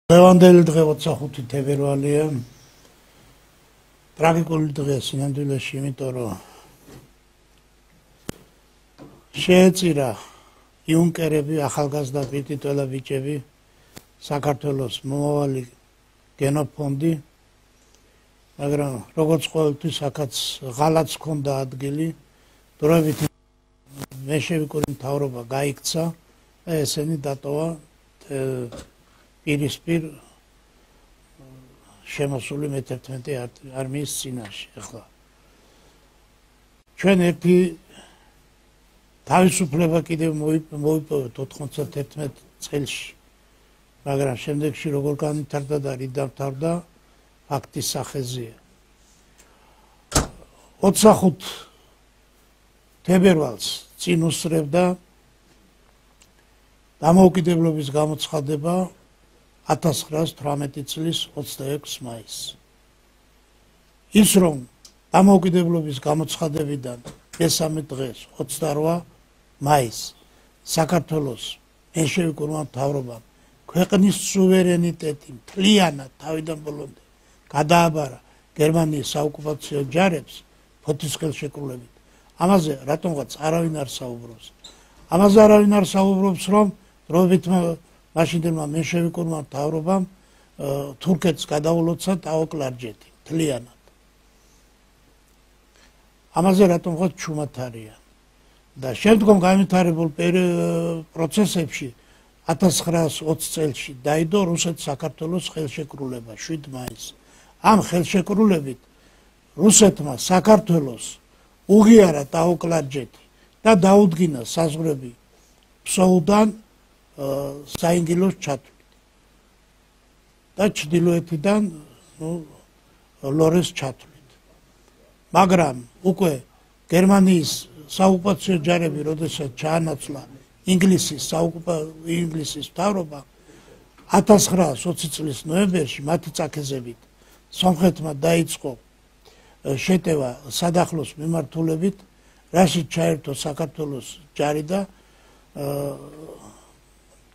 ლევანდელი დღე 25 თებერვალია. ტრაგიკული დღეა სინამდვილეში, იმიტომ რომ შეეწირა იუნკერები, ახალგაზრდა პიტიტველა ბიჭები, საქართველოს მომავალი გენოფონდი, მაგრამ როგორც ყოველთვის აქაც ღალატს ჰქონდა ადგილი, დროებით მეშევიკური მთავრობა გაიქცა და ესენი დატოვა პირისპირ შემოსული მე-11 არმიის წინაშე. ახლა ჩვენ ერთი თავისუფლება კიდევ მოვიპოვეთ 91 წელს, მაგრამ შემდეგში როგორ განვითარდა და რით დამთავრდა ფაქტის სახეზეა. 25 თებერვალს წინ უსწრებდა დამოუკიდებლობის გამოცხადება 1918 წლის 26 მაისს. ის რომ დამოუკიდებლობის გამოცხადებიდან მესამე დღეს 28 მაისს საქართველოს მენშევიკურმა მთავრობამ ქვეყნის სუვერენიტეტი მთლიანად თავიდან ბოლომდე გადააბარა გერმანიის საოკუპაციო ჯარებს ფოთის ხელშეკრულებით. ამაზე რატომღაც არავინ არ საუბრობს. ამაზე არავინ არ საუბრობს, რომ დროებით მაშინდელმა მენშევიკურმა მთავრობამ თურქეთს გადაულოცა დაოკლარჯეთი მთლიანად. ამაზე რატომღაც ჩუმად არიან. და შემდგომ განვითარებულ პროცესებში 1920 წელს დაიდო რუსეთ-საქართველოს ხელშეკრულება 7 მაისს. ამ ხელშეკრულებით რუსეთმა საქართველოს უღიარა დაოკლარჯეთი და დაუდგინა საზღვრები ფსოუდან საინგილოს ჩათვლით და ჩრდილოეთიდან ლორეს ჩათვლით. მაგრამ უკვე გერმანიის საოკუპაციო ჯარები, როდესაც ჩაანაცვლა ინგლისის მთავრობა 1920 წლის ნოემბერში მათი წაქეზებით სომხეთმა დაიწყო შეტევა სადახლოს მიმართულებით, რაშიც ჩაერთო საქართველოს ჯარი და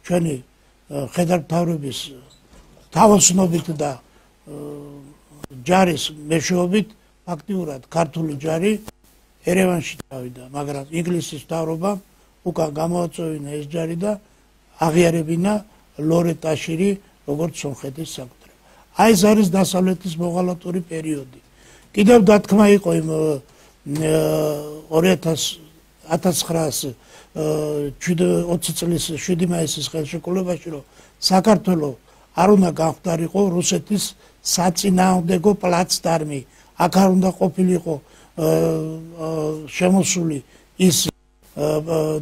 ჩვენი ხედართმთავრების თავოსნობით და ჯარის მეშვეობით ფაქტიურად ქართული ჯარი ერევანში წავიდა, მაგრამ ინგლისის მთავრობამ უკან გამოაწვევინა ეს ჯარი და აღიარებინა ლორე-ტაშირი როგორც სომხეთის საკუთრება. აი ეს არის დასავლეთის მოღალატური პერიოდი. კიდევ დათქმა იყო იმ 1920 წლის 7 მაისის ხელშეკრულებაში, რომ საქართველო არ უნდა გამხდარიყო რუსეთის საწინააღმდეგო პლაცდარმი, აქ არ უნდა ყოფილიყო შემოსული ის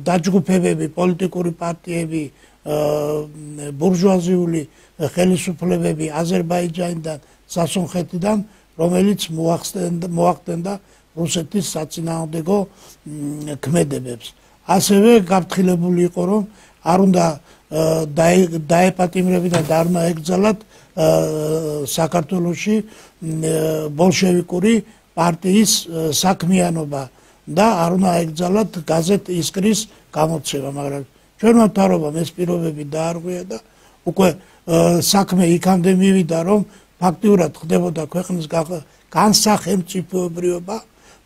დაჯგუფებები, პოლიტიკური პარტიები, ბურჟუაზიული ხელისუფლებები აზერბაიჯანიდან, სასონხეთიდან, რომელიც მოახდენდა რუსეთის საწინააღმდეგო ქმედებებს. ასევე გაფრთხილებული იყო, რომ არ უნდა დაეპატიმრებინა და არ უნდა ეკრძალათ საქართველოში ბოლშევიკური პარტიის საქმიანობა და არ უნდა ეკრძალათ გაზეთ ისკრის გამოცემა, მაგრამ ჩვენმა მთავრობამ ეს პირობები დაარღვია და უკვე საქმე იქამდე მივიდა, რომ ფაქტიურად ხდებოდა ქვეყნის განსახელმწიფოებრიობა.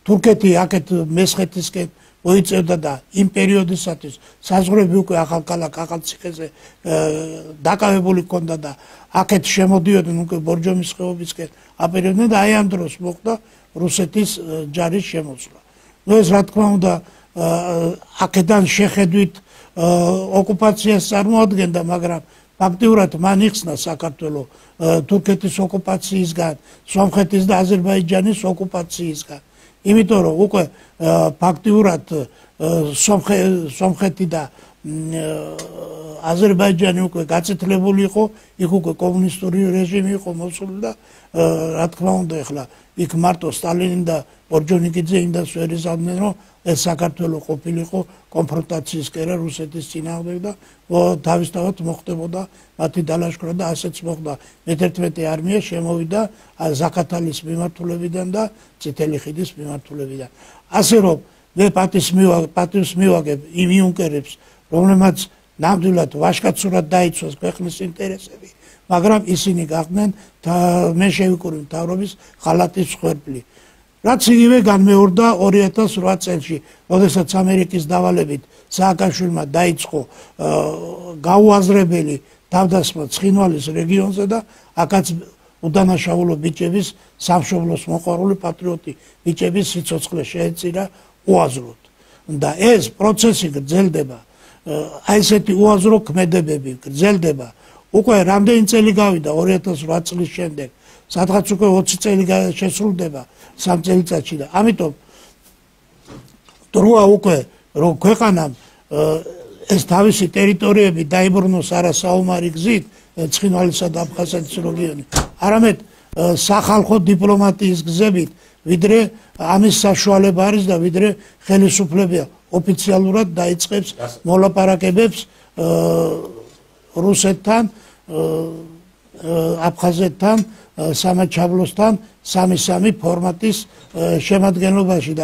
თურქეთი აქეთ მესხეთისკენ მოიწევდა და იმ პერიოდისათვის საზღვრები უკვე ახალქალაქ ახალციხეზე დაკავებული ჰქონდა და აქეთ შემოდიოდნენ უკვე ბორჯომის ხეობისკენ აპირებდნენ და აი ამ დროს მოხდა რუსეთის ჯარის შემოსვლა. ეს რა თქმა უნდა აქედან შეხედვით ოკუპაციას წარმოადგენდა, მაგრამ ფაქტიურად მან იხსნა საქართველო თურქეთის ოკუპაციისგან, სომხეთის და აზერბაიჯანის ოკუპაციისგან. იმიტომ რომ უკვე ფაქტიურად სომხეთი და აზერბაიჯანი უკვე გაწეთლებული იყო, იქ უკვე კომუნისტური რეჟიმი იყო მოსული და რა თქმა უნდა ახლა იქ მარტო სტალინი და ორჯონიკიძე იმდას ვერ იზამდნენ, რომ ეს საქართველო ყოფილიყო კონფრონტაციის კერა რუსეთის წინააღმდეგ და თავისთავად მოხდებოდა მათი დალაშქრა და ასეც მოხდა. მე-11 არმია შემოვიდა ზაქათალის მიმართულებიდან და წითელი ხიდის მიმართულებიდან. ასე რომ მე პატივს მივაგებ იმ იუნკერებს, რომლებმაც ნამდვილად ვაჟკაცურად დაიცვას ქვეყნის ინტერესები, მაგრამ ისინი გახდნენ მენშევიკური მთავრობის ღალატის მსხვერპლი. რაც იგივე განმეორდა 2008 წელს, როდესაც ამერიკის დავალებით სააკაშვილმა დაიწყო გაუაზრებელი თავდასხმა ცხინვალის რეგიონზე და აქაც უდანაშაულო ბიჭების, სამშობლოს მოყვარული პატრიოტი ბიჭების სიცოცხლე შეეწირა უაზროდ. და ეს პროცესი გრძელდება, აი ესეთი უაზრო ქმედებები გრძელდება. უკვე რამდენი წელი გავიდა 2008 წლის შემდეგ, სადღაც უკვე 20 წელი შესრულდება 3 წელიწადში და ამიტომ დროა უკვე რომ ქვეყანამ ეს თავისი ტერიტორიები დაიბრუნოს არა საომარი გზით ცხინვალისა და აფხაზეთის რეგიონი, არამედ სახალხო დიპლომატიის გზებით, ვიდრე ამის საშუალება არის და ვიდრე ხელისუფლება ოფიციალურად დაიწყებს მოლაპარაკებებს რუსეთთან, აფხაზეთთან, სამაჩაბლოსთან 3-3 ფორმატის შემადგენლობაში და